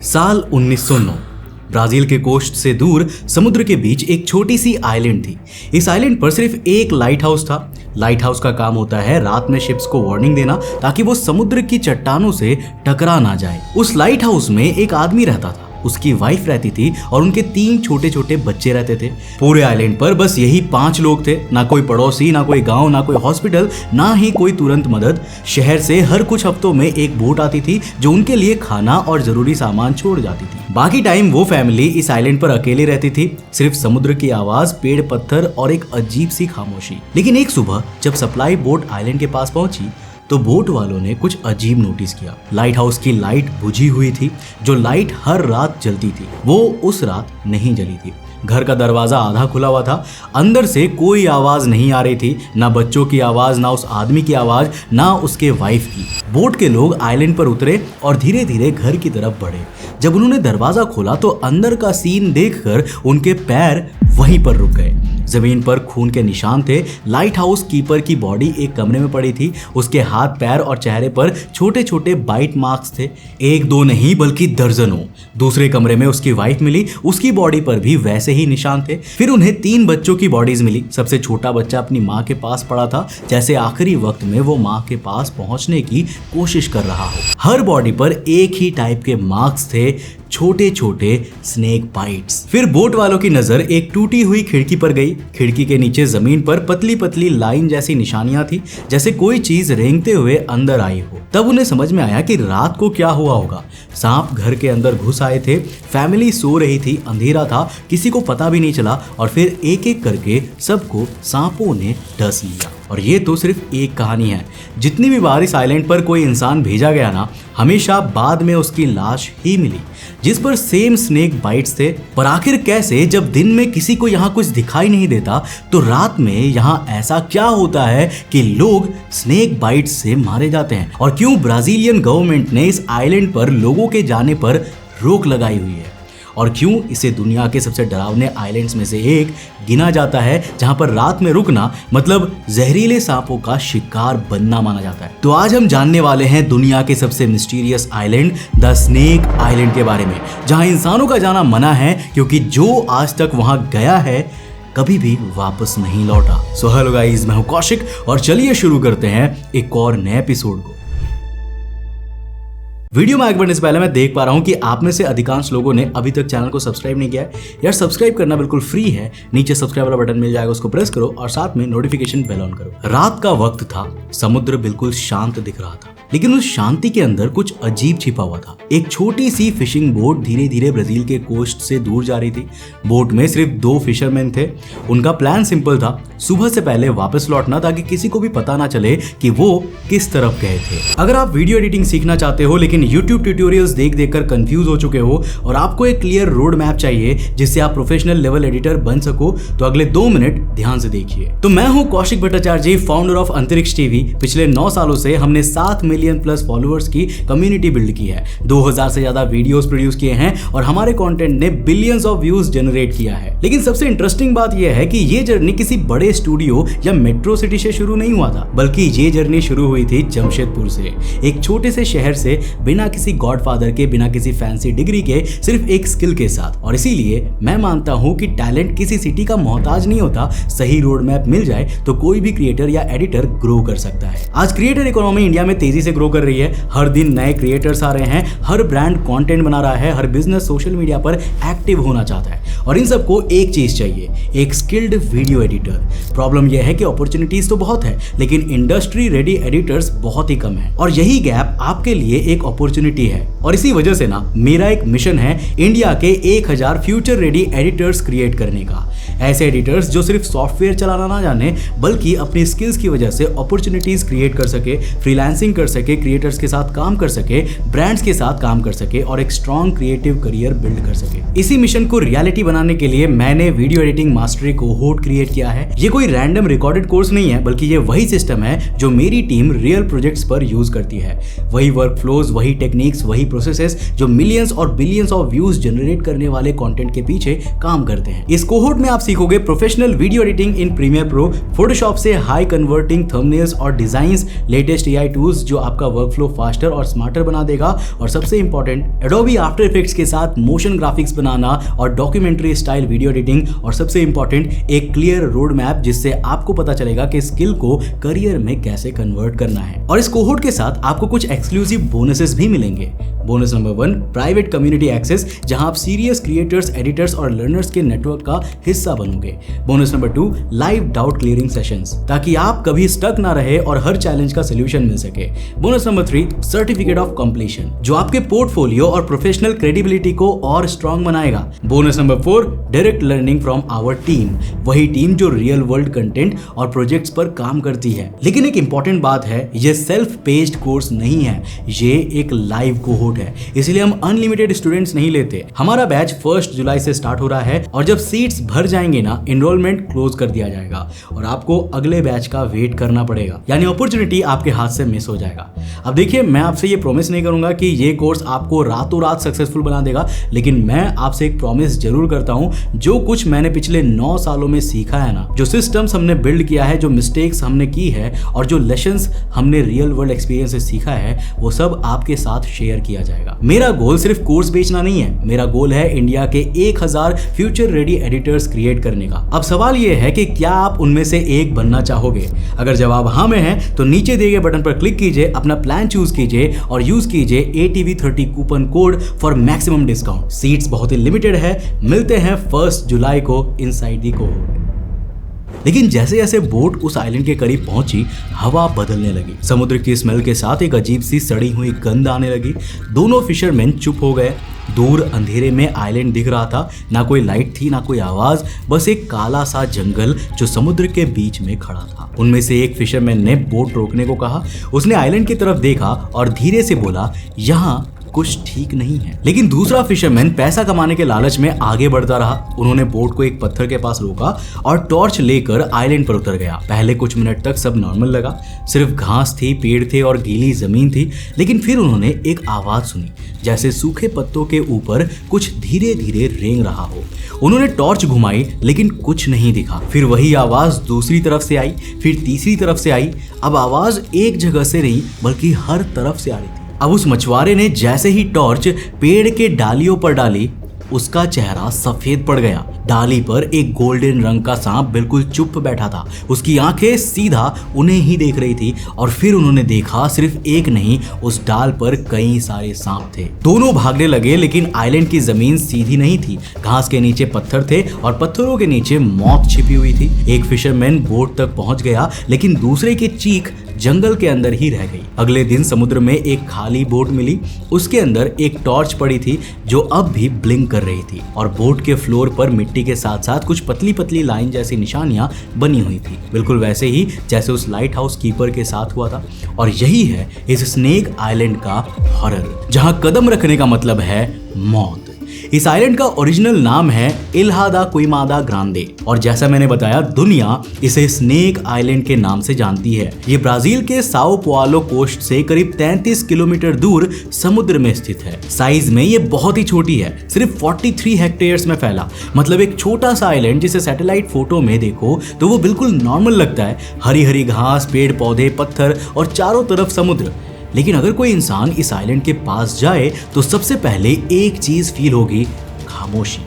साल 1909 ब्राजील के कोस्ट से दूर समुद्र के बीच एक छोटी सी आइलैंड थी। इस आइलैंड पर सिर्फ एक लाइट हाउस था। लाइट हाउस का काम होता है रात में शिप्स को वार्निंग देना ताकि वो समुद्र की चट्टानों से टकरा ना जाए। उस लाइट हाउस में एक आदमी रहता था, उसकी वाइफ रहती थी और उनके 3 छोटे छोटे बच्चे रहते थे। पूरे आइलैंड पर बस यही 5 लोग थे, ना कोई पड़ोसी, ना कोई गांव, ना कोई हॉस्पिटल, ना ही कोई तुरंत मदद। शहर से हर कुछ हफ्तों में एक बोट आती थी जो उनके लिए खाना और जरूरी सामान छोड़ जाती थी। बाकी टाइम वो फैमिली इस आइलैंड पर अकेले रहती थी, सिर्फ समुद्र की आवाज, पेड़ पत्थर और एक अजीब सी खामोशी। लेकिन एक सुबह जब सप्लाई बोट आइलैंड के पास पहुंची तो बोट वालों ने कुछ अजीब नोटिस किया। लाइट हाउस की लाइट बुझी हुई थी। जो लाइट हर रात जलती थी वो उस रात नहीं जली थी। घर का दरवाजा आधा खुला हुआ था, अंदर से कोई आवाज नहीं आ रही थी, ना बच्चों की आवाज, ना उस आदमी की आवाज, ना उसके वाइफ की। बोट के लोग आइलैंड पर उतरे और धीरे धीरे घर की तरफ बढ़े। जब उन्होंने दरवाजा खोला तो अंदर का सीन देखकर उनके पैर वहीं पर रुक गए। जमीन पर खून के निशान थे। लाइट हाउस कीपर की बॉडी एक कमरे में पड़ी थी। उसके हाथ, पैर और चेहरे पर छोटे छोटे बाइट मार्क्स थे, 1-2 नहीं बल्कि दर्जनों। दूसरे कमरे में उसकी वाइफ मिली, उसकी बॉडी पर भी वैसे ही निशान थे। फिर उन्हें 3 बच्चों की बॉडीज मिली। सबसे छोटा बच्चा अपनी माँ के पास पड़ा था, जैसे आखिरी वक्त में वो माँ के पास पहुंचने की कोशिश कर रहा हो। हर बॉडी पर एक ही टाइप के मार्क्स थे, छोटे छोटे स्नेक बाइट्स। फिर बोट वालों की नजर एक टूटी हुई खिड़की पर गई। खिड़की के नीचे जमीन पर पतली पतली लाइन जैसी निशानियां थी, जैसे कोई चीज रेंगते हुए अंदर आई हो। तब उन्हें समझ में आया कि रात को क्या हुआ होगा। सांप घर के अंदर घुस आए थे। फैमिली सो रही थी, अंधेरा था, किसी को पता भी नहीं चला और फिर एक एक करके सबको सांपों ने डस लिया। और ये तो सिर्फ एक कहानी है। जितनी भी बार इस आइलैंड पर कोई इंसान भेजा गया ना, हमेशा बाद में उसकी लाश ही मिली जिस पर सेम स्नेक बाइट्स थे। पर आखिर कैसे, जब दिन में किसी को यहाँ कुछ दिखाई नहीं देता तो रात में यहाँ ऐसा क्या होता है कि लोग स्नेक बाइट्स से मारे जाते हैं? और क्यों ब्राजीलियन गवर्नमेंट ने इस आइलैंड पर लोगों के जाने पर रोक लगाई हुई है? और क्यों इसे दुनिया के सबसे डरावने आइलैंड्स में से एक गिना जाता है, जहां पर रात में रुकना मतलब जहरीले सांपों का शिकार बनना माना जाता है? तो आज हम जानने वाले हैं दुनिया के सबसे mysterious island the snake island के बारे में, जहां इंसानों का जाना मना है क्योंकि जो आज तक वहां गया है कभी भी वापस नहीं लौटा। सो हेलो गाइस, मैं हूं कौशिक और चलिए शुरू करते हैं एक और नए एपिसोड को। वीडियो में आगे बढ़ने से पहले मैं देख पा रहा हूं कि आप में से अधिकांश लोगों ने अभी तक चैनल को सब्सक्राइब नहीं किया है। यार सब्सक्राइब करना बिल्कुल फ्री है, नीचे सब्सक्राइब वाला बटन मिल जाएगा, उसको प्रेस करो और साथ में नोटिफिकेशन बेल ऑन करो। रात का वक्त था, समुद्र बिल्कुल शांत दिख रहा था, लेकिन उस शांति के अंदर कुछ अजीब छिपा हुआ था। एक छोटी सी फिशिंग बोट धीरे धीरे ब्राजील के कोस्ट से दूर जा रही थी। बोट में सिर्फ 2 फिशरमैन थे। उनका प्लान सिंपल था, सुबह से पहले वापस लौटना ताकि किसी को भी पता ना चले कि वो किस तरफ गए थे। अगर आप वीडियो एडिटिंग सीखना चाहते हो लेकिन YouTube ट्यूटोरियल्स देख कर कंफ्यूज हो चुके हो और आपको एक क्लियर रोड मैप चाहिए जिससे आप प्रोफेशनल लेवल एडिटर बन सको, तो अगले 2 मिनट ध्यान से देखिए। तो मैं हूं कौशिक भट्टाचार्य, फाउंडर ऑफ अंतरिक्ष टीवी। पिछले 9 सालों से हमने 7 मिलियन प्लस फॉलोअर्स की कम्युनिटी बिल्ड की है, 2000 से ज्यादा वीडियोस प्रोड्यूस किए हैं और हमारे कंटेंट ने बिलियंस ऑफ व्यूज जनरेट किया है। लेकिन सबसे इंटरेस्टिंग बात यह है कि ये जर्नी किसी बड़े स्टूडियो या मेट्रो सिटी से शुरू नहीं हुआ था, बल्कि ये जर्नी शुरू हुई थी जमशेदपुर से, एक छोटे से शहर से, बिना किसी गॉडफादर के, बिना किसी फैंसी डिग्री के, सिर्फ एक स्किल के साथ। और इसीलिए मैं मानता हूं कि टैलेंट किसी सिटी का मोहताज नहीं होता। सही रोड मैप मिल जाए तो कोई भी क्रिएटर या एडिटर ग्रो कर सकता है। आज क्रिएटर इकोनॉमी इंडिया में तेजी से ग्रो कर रही है। हर दिन नए क्रिएटर्स आ रहे हैं, हर ब्रांड कंटेंट बना रहा है, हर बिजनेस सोशल मीडिया पर एक्टिव होना चाहता है और इन सबको एक चीज चाहिए, एक स्किल्ड वीडियो एडिटर। प्रॉब्लम यह है कि अपॉर्चुनिटीज तो बहुत है लेकिन इंडस्ट्री रेडी एडिटर्स बहुत ही कम है और यही गैप आपके लिए एक अपॉर्चुनिटी है। और इसी वजह से ना मेरा एक मिशन है इंडिया के 1000 फ्यूचर रेडी एडिटर्स क्रिएट करने का। ऐसे एडिटर्स जो सिर्फ सॉफ्टवेयर चलाना ना जाने बल्कि अपनी स्किल्स की वजह से अपॉर्चुनिटीज क्रिएट कर सके, फ्रीलांसिंग कर सके, क्रिएटर्स के साथ काम कर सके, ब्रांड्स के साथ काम कर सके और एक स्ट्रॉन्ग क्रिएटिव करियर बिल्ड कर सके। इसी मिशन को रियलिटी बनाने के लिए मैंने video editing mastery cohort create किया है। ये कोई रैंडम रिकॉर्डेड कोर्स नहीं है बल्कि ये वही सिस्टम है जो मेरी टीम रियल प्रोजेक्ट्स पर यूज करती है। वही वर्क फ्लोज, वही टेक्निक्स, वही प्रोसेसेस जो मिलियंस और बिलियंस ऑफ व्यूज जनरेट करने वाले कंटेंट के पीछे काम करते हैं। इस कोहोर्ट में आप सीखोगे professional video editing in premiere pro, Photoshop से हाई कन्वर्टिंग थंबनेल्स और डिजाइन्स, लेटेस्ट एआई टूल्स जो आपका वर्कफ्लो फास्टर और स्मार्टर बना देगा। और सबसे इंपॉर्टेंट, एडोबी आफ्टर इफेक्ट्स के साथ मोशन ग्राफिक्स बनाना और डॉक्यूमेंट्री स्टाइल वीडियो एडिटिंग, और सबसे इंपॉर्टेंट एक क्लियर रोड मैप जिससे आपको पता चलेगा कि स्किल को करियर में कैसे कन्वर्ट करना है। और इस कोहोर्ट के साथ आपको कुछ एक्सक्लूसिव बोनसेस भी मिलेंगे। Bonus number 1, private community access, जहां आप सीरियस क्रिएटर्स, एडिटर्स और लर्नर्स के नेटवर्क का हिस्सा बनोगे। Bonus number 2, live doubt clearing sessions, ताकि आप कभी स्टक ना रहे और हर चैलेंज का सोल्यूशन मिल सके। Bonus number 3, certificate of completion, जो आपके पोर्टफोलियो और प्रोफेशनल क्रेडिबिलिटी को और स्ट्रांग बनाएगा। Bonus number 4, direct learning from our team, वही टीम जो रियल वर्ल्ड कंटेंट और प्रोजेक्ट्स पर काम करती है। लेकिन एक इंपॉर्टेंट बात है, ये सेल्फ पेस्ड कोर्स नहीं है, ये एक लाइव कोहोर्ट है, इसलिए हम अनलिमिटेड स्टूडेंट्स नहीं लेते। हमारा बैच 1 जुलाई से स्टार्ट हो रहा है और जब सीट्स भर जाएंगे ना, एनरोलमेंट क्लोज कर दिया जाएगा और आपको अगले बैच का वेट करना पड़ेगा, यानी अपॉर्चुनिटी आपके हाथ से मिस हो जाएगा। अब देखिए, मैं आपसे ये प्रॉमिस नहीं करूंगा कि ये कोर्स आपको रातों रात सक्सेसफुल बना देगा, लेकिन मैं आपसे एक प्रॉमिस जरूर करता हूं, जो कुछ मैंने पिछले 9 सालों में सीखा है ना, जो सिस्टम्स हमने बिल्ड किया है, जो मिस्टेक्स हमने की है और जो लेसन्स हमने रियल वर्ल्ड एक्सपीरियंस से सीखा है, वो सब आपके साथ शेयर किया जाएगा। मेरा गोल सिर्फ कोर्स बेचना नहीं है, मेरा गोल है इंडिया के 1000 फ्यूचर रेडी एडिटर्स क्रिएट करने का। अब सवाल यह है कि क्या आप उनमें से एक बनना चाहोगे? अगर जवाब हाँ में है तो नीचे दिए गए बटन पर क्लिक कीजिए, अपना प्लान चूज कीजिए और यूज कीजिए ATV30 coupon code for maximum discount. Seats बहुत ही लिमिटेड है। मिलते हैं 1 जुलाई को इनसाइड दी कोहोर्ट। लेकिन जैसे जैसे बोट उस आइलैंड के करीब पहुंची, हवा बदलने लगी। समुद्र की स्मेल के साथ एक अजीब सी सड़ी हुई गंध आने लगी। दोनों फिशरमैन चुप हो गए। दूर अंधेरे में आइलैंड दिख रहा था, ना कोई लाइट थी, ना कोई आवाज, बस एक काला सा जंगल जो समुद्र के बीच में खड़ा था। उनमें से एक फिशरमैन ने बोट रोकने को कहा। उसने आइलैंड की तरफ देखा और धीरे से बोला, यहाँ कुछ ठीक नहीं है। लेकिन दूसरा फिशरमैन पैसा कमाने के लालच में आगे बढ़ता रहा। उन्होंने बोट को एक पत्थर के पास रोका और टॉर्च लेकर आइलैंड पर उतर गया। पहले कुछ मिनट तक सब नॉर्मल लगा, सिर्फ घास थी, पेड़ थे और गीली जमीन थी। लेकिन फिर उन्होंने एक आवाज सुनी, जैसे सूखे पत्तों के ऊपर कुछ धीरे धीरे रेंग रहा हो। उन्होंने टॉर्च घुमाई लेकिन कुछ नहीं दिखा। फिर वही आवाज दूसरी तरफ से आई, फिर तीसरी तरफ से आई। अब आवाज एक जगह से नहीं बल्कि हर तरफ से आ रही थी। अब उस मछुआरे ने जैसे ही टॉर्च पेड़ के डालियों पर डाली, उसका चेहरा सफेद पड़ गया। डाली पर एक गोल्डन रंग का सांप बिल्कुल चुप बैठा था। उसकी आंखें सीधा उन्हें ही देख रही थी। और फिर उन्होंने देखा, सिर्फ एक नहीं, उस डाल पर कई सारे सांप थे। दोनों भागने लगे, लेकिन आइलैंड की जमीन सीधी नहीं थी। घास के नीचे पत्थर थे और पत्थरों के नीचे मौत छिपी हुई थी। एक फिशरमैन बोट तक पहुंच गया, लेकिन दूसरे की चीख जंगल के अंदर ही रह गई। अगले दिन समुद्र में एक खाली बोट मिली। उसके अंदर एक टॉर्च पड़ी थी जो अब भी ब्लिंक कर रही थी और बोट के फ्लोर पर मिट्टी के साथ साथ कुछ पतली पतली लाइन जैसी निशानियां बनी हुई थी, बिल्कुल वैसे ही जैसे उस लाइट हाउस कीपर के साथ हुआ था। और यही है इस स्नेक आइलैंड का हॉरर, जहां कदम रखने का मतलब है मौत। इस आइलैंड का ओरिजिनल नाम है इल्हा दा क्विमादा ग्रांडे और जैसा मैंने बताया, दुनिया इसे स्नेक आइलैंड के नाम से जानती है। ये ब्राजील के साओ पाउलो कोस्ट से करीब 33 किलोमीटर दूर समुद्र में स्थित है। साइज में ये बहुत ही छोटी है, सिर्फ 43 हेक्टेयर्स में फैला। मतलब एक छोटा सा आइलैंड जिसे सैटेलाइट फोटो में देखो तो वो बिल्कुल नॉर्मल लगता है। हरी हरी घास, पेड़ पौधे, पत्थर और चारों तरफ समुद्र। लेकिन अगर कोई इंसान इस आइलैंड के पास जाए तो सबसे पहले एक चीज फील होगी, खामोशी।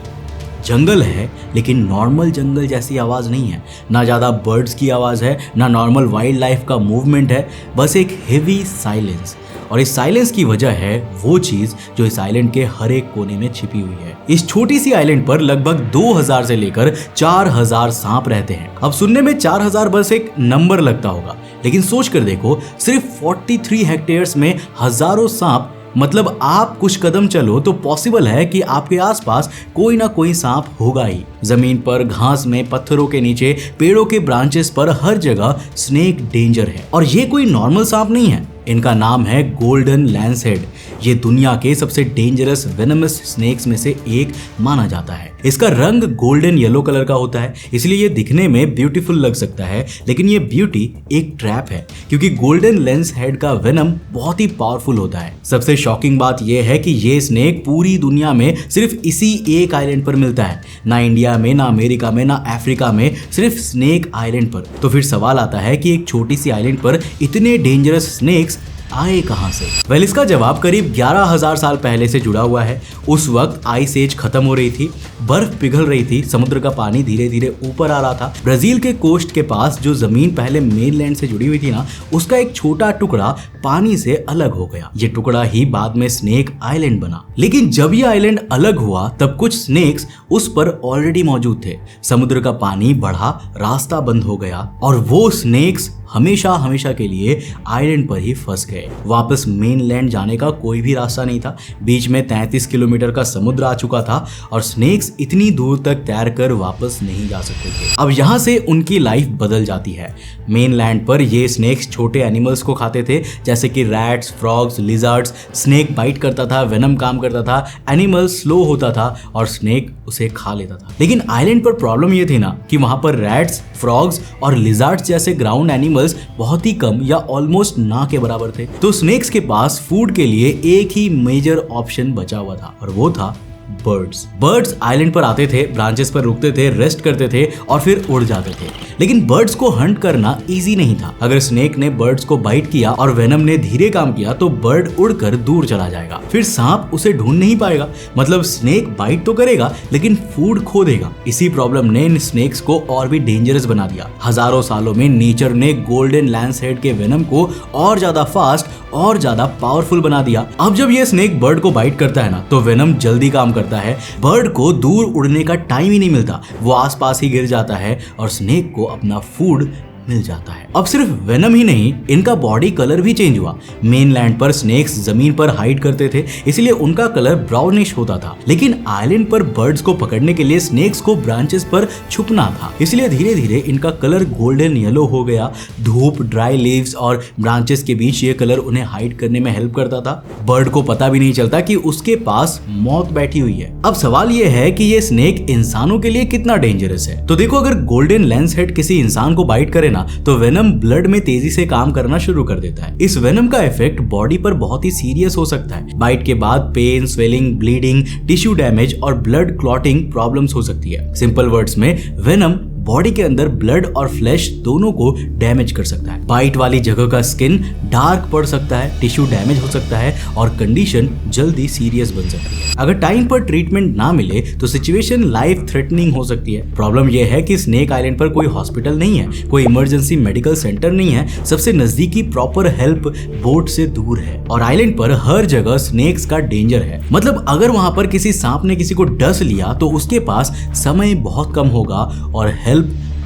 जंगल है लेकिन नॉर्मल जंगल जैसी आवाज नहीं है। ना ज्यादा बर्ड्स की आवाज है, ना नॉर्मल वाइल्ड लाइफ का मूवमेंट है, बस एक हेवी साइलेंस। और इस साइलेंस की वजह है वो चीज जो इस आइलैंड के हर एक कोने में छिपी हुई है। इस छोटी सी आइलैंड पर लगभग 2000 से लेकर 4000 सांप रहते हैं। अब सुनने में 4000 बस एक नंबर लगता होगा, लेकिन सोच कर देखो, सिर्फ 43 हेक्टेयर्स में हजारों सांप। मतलब आप कुछ कदम चलो तो पॉसिबल है कि आपके आसपास कोई ना कोई सांप होगा ही। जमीन पर, घास में, पत्थरों के नीचे, पेड़ों के ब्रांचेस पर, हर जगह स्नेक डेंजर है। और ये कोई नॉर्मल सांप नहीं है, इनका नाम है गोल्डन लैंसहेड। ये दुनिया के सबसे डेंजरस वेनमस स्नेक्स में से एक माना जाता है। इसका रंग गोल्डन येलो कलर का होता है, इसलिए ये दिखने में ब्यूटीफुल लग सकता है, लेकिन ये ब्यूटी एक ट्रैप है, क्योंकि गोल्डन लैंसहेड का वेनम बहुत ही पावरफुल होता है। सबसे शॉकिंग बात यह है कि ये स्नेक पूरी दुनिया में सिर्फ इसी एक आइलैंड पर मिलता है। ना इंडिया में, ना अमेरिका में, ना अफ्रीका में, सिर्फ स्नेक आइलैंड पर। तो फिर सवाल आता है कि एक छोटी सी आइलैंड पर इतने डेंजरस स्नेक्स आए कहां से? वेल इसका जवाब करीब 11,000 साल पहले से जुड़ा हुआ है। उस वक्त आइस एज खत्म हो रही थी, बर्फ पिघल रही थी, समुद्र का पानी धीरे धीरे ऊपर आ रहा था। ब्राजील के कोस्ट के पास जो जमीन पहले मेनलैंड से जुड़ी हुई थी ना, उसका एक छोटा टुकड़ा पानी से अलग हो गया। ये टुकड़ा ही बाद में स्नेक आइलैंड बना। लेकिन जब ये आइलैंड अलग हुआ तब कुछ स्नेक्स उस पर ऑलरेडी मौजूद थे। समुद्र का पानी बढ़ा, रास्ता बंद हो गया और वो स्नेक्स हमेशा हमेशा के लिए आइलैंड पर ही फंस गए। वापस मेनलैंड जाने का कोई भी रास्ता नहीं था। बीच में 33 किलोमीटर का समुद्र आ चुका था और स्नेक्स इतनी दूर तक तैरकर वापस नहीं जा सकते थे। अब यहाँ से उनकी लाइफ बदल जाती है। मेनलैंड पर ये स्नेक्स छोटे एनिमल्स को खाते थे, जैसे कि rats, frogs, lizards. Snake bite करता था, वेनम काम करता था, एनिमल स्लो होता था और स्नेक उसे खा लेता था। लेकिन आइलैंड पर प्रॉब्लम ये थी ना कि वहां पर रैट्स, फ्रॉग्स और लिजर्ड्स जैसे ग्राउंड एनिमल्स बहुत ही कम या ऑलमोस्ट ना के बराबर थे। तो स्नेक्स के पास फूड के लिए एक ही मेजर ऑप्शन बचा हुआ था और वो था बर्ड्स आइलैंड पर आते थे, ब्रांचेस पर रुकते थे, रेस्ट करते थे और फिर उड़ जाते थे। लेकिन बर्ड्स को हंट करना इजी नहीं था। अगर स्नेक ने बर्ड्स को बाइट किया और वेनम ने धीरे काम किया तो बर्ड उड़कर दूर चला जाएगा। फिर सांप उसे ढूंढ नहीं पाएगा। मतलब स्नेक बाइट तो करेगा लेकिन फूड खो देगा। इसी प्रॉब्लम ने इन स्नेक्स को और भी डेंजरस बना दिया। हजारों सालों में नेचर ने गोल्डन लैंसहेड के वेनम को और ज्यादा फास्ट और ज्यादा पावरफुल बना दिया। अब जब ये स्नेक बर्ड को बाइट करता है ना, तो वेनम जल्दी काम करता है। बर्ड को दूर उड़ने का टाइम ही नहीं मिलता, वो आसपास ही गिर जाता है और स्नेक को अपना फूड मिल जाता है। अब सिर्फ वेनम ही नहीं, इनका बॉडी कलर भी चेंज हुआ। मेनलैंड पर स्नेक्स जमीन पर हाइड करते थे, इसलिए उनका कलर ब्राउनिश होता था। लेकिन आइलैंड पर बर्ड्स को पकड़ने के लिए स्नेक्स को ब्रांचेस पर छुपना था, इसलिए धीरे धीरे इनका कलर गोल्डन येलो हो गया। धूप, ड्राई लीव्स और ब्रांचेस के बीच ये कलर उन्हें हाइड करने में हेल्प करता था। बर्ड को पता भी नहीं चलता कि उसके पास मौत बैठी हुई है। अब सवाल ये है कि ये स्नेक इंसानों के लिए कितना डेंजरस है। तो देखो, अगर गोल्डन लैंसहेड किसी इंसान को बाइट करे ना, तो वेनम ब्लड में तेजी से काम करना शुरू कर देता है। इस वेनम का इफेक्ट बॉडी पर बहुत ही सीरियस हो सकता है। बाइट के बाद pain, swelling, bleeding, tissue damage और ब्लड क्लॉटिंग प्रॉब्लम्स हो सकती है। सिंपल वर्ड्स में, वेनम बॉडी के अंदर ब्लड और फ्लैश दोनों को डैमेज कर सकता है। बाइट वाली जगह का स्किन डार्क पड़ सकता है, टिश्यू डैमेज हो सकता है और कंडीशन जल्दी सीरियस बन सकती है। अगर टाइम पर ट्रीटमेंट ना मिले तो सिचुएशन लाइफ थ्रेटनिंग हो सकती है। प्रॉब्लम यह है कि स्नेक आइलैंड पर कोई हॉस्पिटल नहीं है, कोई इमरजेंसी मेडिकल सेंटर नहीं है। सबसे नजदीकी प्रॉपर हेल्प बोट से दूर है और आइलैंड पर हर जगह स्नेक्स का डेंजर है। मतलब अगर वहां पर किसी सांप ने किसी को डस लिया तो उसके पास समय बहुत कम होगा और हेल्प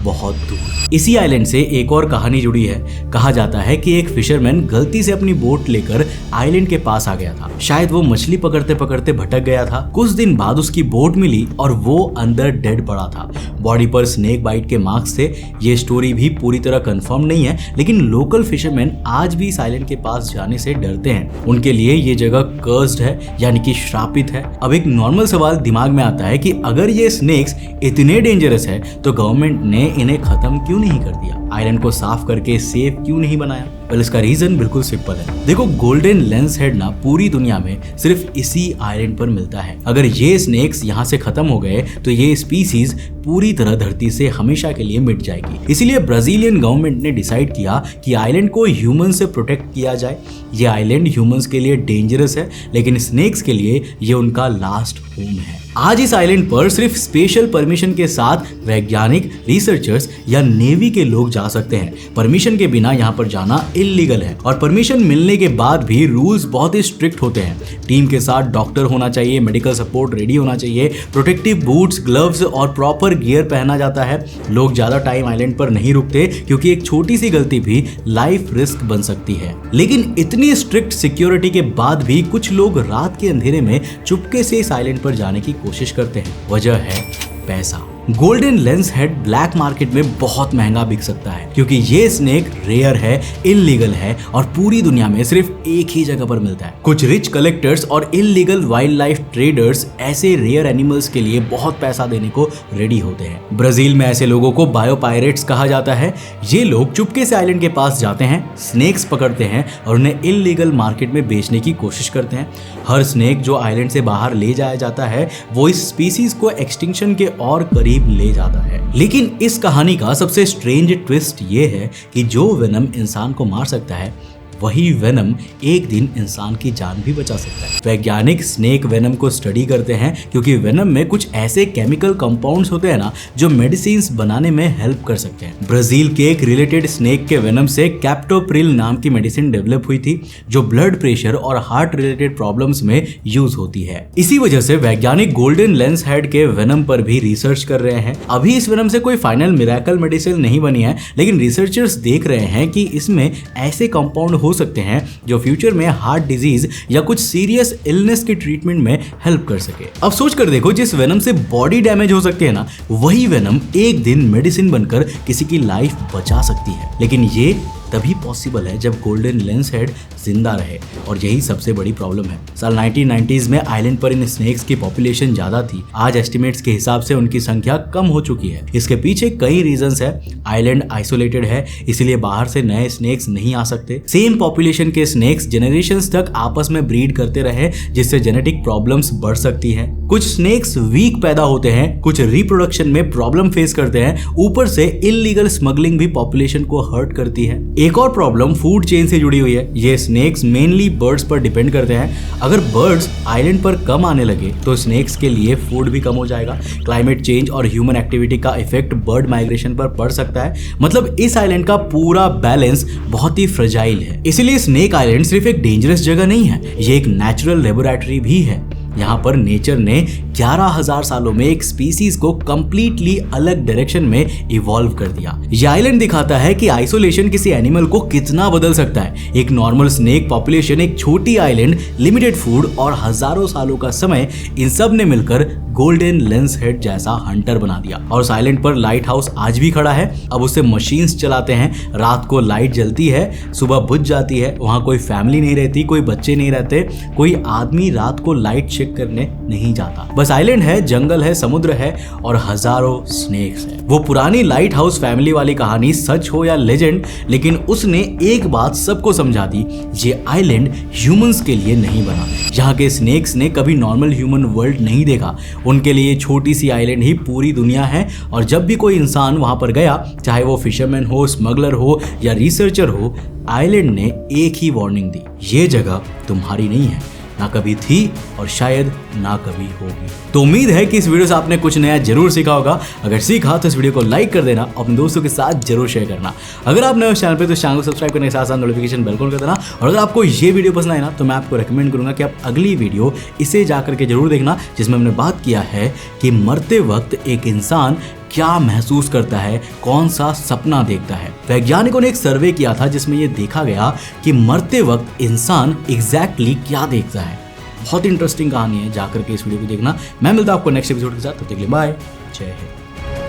बहुत दूर। इसी आइलैंड से एक और कहानी जुड़ी है। कहा जाता है कि एक फिशरमैन गलती से अपनी बोट लेकर आइलैंड के पास आ गया था। शायद वो मछली पकड़ते पकड़ते भटक गया था। कुछ दिन बाद उसकी बोट मिली और वो अंदर डेड पड़ा था। बॉडी पर स्नेक बाइट के मार्क्स थे। ये स्टोरी भी पूरी तरह कंफर्म नहीं है, लेकिन लोकल फिशरमैन आज भी इस आइलैंड के पास जाने से डरते हैं। उनके लिए ये जगह कर्स्ड है, यानी कि श्रापित है। अब एक नॉर्मल सवाल दिमाग में आता है कि अगर ये स्नेक्स इतने डेंजरस है तो गवर्नमेंट ने इन्हें खत्म क्यों नहीं कर दिया? आइलैंड को साफ करके सेफ क्यों नहीं बनाया? पर इसका रीजन बिल्कुल सिंपल है। देखो, गोल्डन लैंसहेड ना पूरी दुनिया में सिर्फ इसी आइलैंड पर मिलता है। अगर ये स्नेक्स यहाँ से खत्म हो गए तो ये स्पीसीज पूरी तरह धरती से हमेशा के लिए मिट जाएगी। इसीलिए ब्राजीलियन गवर्नमेंट ने डिसाइड किया कि आइलैंड को ह्यूमन से प्रोटेक्ट किया जाए। ये आइलैंड ह्यूमंस के लिए डेंजरस है, लेकिन स्नेक्स के लिए ये उनका लास्ट होम है। आज इस आइलैंड पर सिर्फ स्पेशल परमिशन के साथ वैज्ञानिक, रिसर्चर्स या नेवी के लोग जा सकते हैं। परमिशन के बिना यहाँ पर जाना इल्लीगल है और परमिशन मिलने के बाद भी रूल्स बहुत ही स्ट्रिक्ट होते हैं। टीम के साथ डॉक्टर होना चाहिए, मेडिकल सपोर्ट रेडी होना चाहिए, प्रोटेक्टिव बूट्स, ग्लव्स और प्रॉपर गियर पहना जाता है। लोग ज्यादा टाइम आइलैंड पर नहीं रुकते क्योंकि एक छोटी सी गलती भी लाइफ रिस्क बन सकती है। लेकिन इतनी स्ट्रिक्ट सिक्योरिटी के बाद भी कुछ लोग रात के अंधेरे में चुपके से इस आइलैंड पर जाने की कोशिश करते हैं। वजह है पैसा। गोल्डन लैंसहेड ब्लैक मार्केट में बहुत महंगा बिक सकता है क्योंकि ये स्नेक रेयर है, इल्लीगल है और पूरी दुनिया में सिर्फ एक ही जगह पर मिलता है। कुछ रिच कलेक्टर्स और इल्लीगल वाइल्ड लाइफ ट्रेडर्स ऐसे रेयर एनिमल्स के लिए बहुत पैसा देने को रेडी होते हैं। ब्राजील में ऐसे लोगों को बायो पायरेट्स कहा जाता है। ये लोग चुपके से आइलैंड के पास जाते हैं, स्नेक्स पकड़ते हैं और उन्हें इल्लीगल मार्केट में बेचने की कोशिश करते हैं। हर स्नेक जो आइलैंड से बाहर ले जाया जाता है वो इस स्पीसीज को एक्सटिंक्शन के और करीब ले जाता है। लेकिन इस कहानी का सबसे स्ट्रेंज ट्विस्ट ये है कि जो वेनम इंसान को मार सकता है वही वेनम एक दिन इंसान की जान भी बचा सकता है। वैज्ञानिक स्नेक वेनम को स्टडी करते हैं क्योंकि वेनम में कुछ ऐसे केमिकल कंपाउंड्स होते हैं ना जो मेडिसिन बनाने में हेल्प कर सकते हैं। ब्राजील के एक रिलेटेड स्नेक के वेनम से कैप्टोप्रिल नाम की मेडिसिन डेवलप हुई थी जो ब्लड प्रेशर और हार्ट रिलेटेड प्रॉब्लम्स में यूज होती है। इसी वजह से वैज्ञानिक गोल्डन लेंस हेड के वेनम पर भी रिसर्च कर रहे हैं। अभी इस वेनम से कोई फाइनल मिरेकल मेडिसिन नहीं बनी है, लेकिन रिसर्चर्स देख रहे हैं कि इसमें ऐसे कंपाउंड हो सकते हैं जो फ्यूचर में हार्ट डिजीज या कुछ सीरियस इलनेस के ट्रीटमेंट में हेल्प कर सके। अब सोच कर देखो, जिस वेनम से बॉडी डैमेज हो सकती है ना, वही वेनम एक दिन मेडिसिन बनकर किसी की लाइफ बचा सकती है। लेकिन ये तभी पॉसिबल है जब गोल्डन लेंस हेड जिंदा रहे, और यही सबसे बड़ी प्रॉब्लम है। साल 1990s में आइलैंड पर इन स्नेक्स की पॉपुलेशन ज्यादा थी। आज एस्टिमेट्स के हिसाब से उनकी संख्या कम हो चुकी है। इसके पीछे कई रीजंस है। आइलैंड आइसोलेटेड है, इसलिए बाहर से नए स्नेक्स नहीं आ सकते। सेम पॉपुलेशन के स्नेक्स जनरेशंस तक आपस में ब्रीड करते रहे, जिससे जेनेटिक प्रॉब्लम्स बढ़ सकती है। कुछ स्नेक्स वीक पैदा होते हैं, कुछ रिप्रोडक्शन में प्रॉब्लम फेस करते हैं, ऊपर से इलीगल स्मगलिंग भी पॉपुलेशन को हर्ट करती है। एक और प्रॉब्लम फूड चेन से जुड़ी हुई है। ये स्नेक्स मेनली बर्ड्स पर डिपेंड करते हैं। अगर बर्ड्स आइलैंड पर कम आने लगे तो स्नेक्स के लिए फूड भी कम हो जाएगा। क्लाइमेट चेंज और ह्यूमन एक्टिविटी का इफेक्ट बर्ड माइग्रेशन पर पड़ सकता है। मतलब इस आइलैंड का पूरा बैलेंस बहुत ही फ्रेजाइल है। इसलिए स्नेक आइलैंड सिर्फ एक डेंजरस जगह नहीं है, ये एक नेचुरल लेबोरेटरी भी है। यहाँ पर नेचर ने 11,000 सालों में एक स्पीसीज को कंप्लीटली अलग डायरेक्शन में इवॉल्व कर दिया। यह आइलैंड दिखाता है कि आइसोलेशन किसी एनिमल को कितना बदल सकता है। एक नॉर्मल स्नेक पॉपुलेशन, एक छोटी आइलैंड, लिमिटेड फूड और हजारों सालों का समय, इन सब ने मिलकर गोल्डन लेंस हेड जैसा हंटर बना दिया। और उस आइलैंड पर लाइट हाउस आज भी खड़ा है। अब उससे मशीन्स चलाते हैं, रात को लाइट जलती है, सुबह बुझ जाती है। वहां कोई फैमिली नहीं रहती, कोई बच्चे नहीं रहते, कोई आदमी रात को लाइट चेक करने नहीं जाता। बस आइलैंड है, जंगल है, समुद्र है और हजारों स्नेक्स है। वो पुरानी लाइट हाउस फैमिली वाली कहानी सच हो या लेजेंड, लेकिन उसने एक बात सबको समझा दी, ये आइलैंड ह्यूमंस के लिए नहीं बना। यहाँ के स्नेक्स ने कभी नॉर्मल ह्यूमन वर्ल्ड नहीं देखा। उनके लिए छोटी सी आइलैंड ही पूरी दुनिया है। और जब भी कोई इंसान वहां पर गया, चाहे वो फिशरमैन हो, स्मगलर हो या रिसर्चर हो, आइलैंड ने एक ही वार्निंग दी, ये जगह तुम्हारी नहीं है, ना कभी थी और शायद ना कभी होगी। तो उम्मीद है कि इस वीडियो से आपने कुछ नया जरूर सीखा होगा। अगर सीखा तो इस वीडियो को लाइक कर देना, अपने दोस्तों के साथ जरूर शेयर करना। अगर आप नए हो चैनल पे तो चैनल को सब्सक्राइब करने के साथ साथ नोटिफिकेशन बेल कॉल कर देना। और अगर आपको ये वीडियो पसंद आए ना, तो मैं आपको रेकमेंड करूंगा कि आप अगली वीडियो इसे जाकर के जरूर देखना, जिसमें हमने बात किया है कि मरते वक्त एक इंसान क्या महसूस करता है, कौन सा सपना देखता है। वैज्ञानिकों ने एक सर्वे किया था जिसमें यह देखा गया कि मरते वक्त इंसान एग्जैक्टली क्या देखता है। बहुत इंटरेस्टिंग कहानी है, जाकर के इस वीडियो को देखना। मैं मिलता हूं आपको नेक्स्ट एपिसोड के साथ, तब तक के लिए बाय, जय हिंद।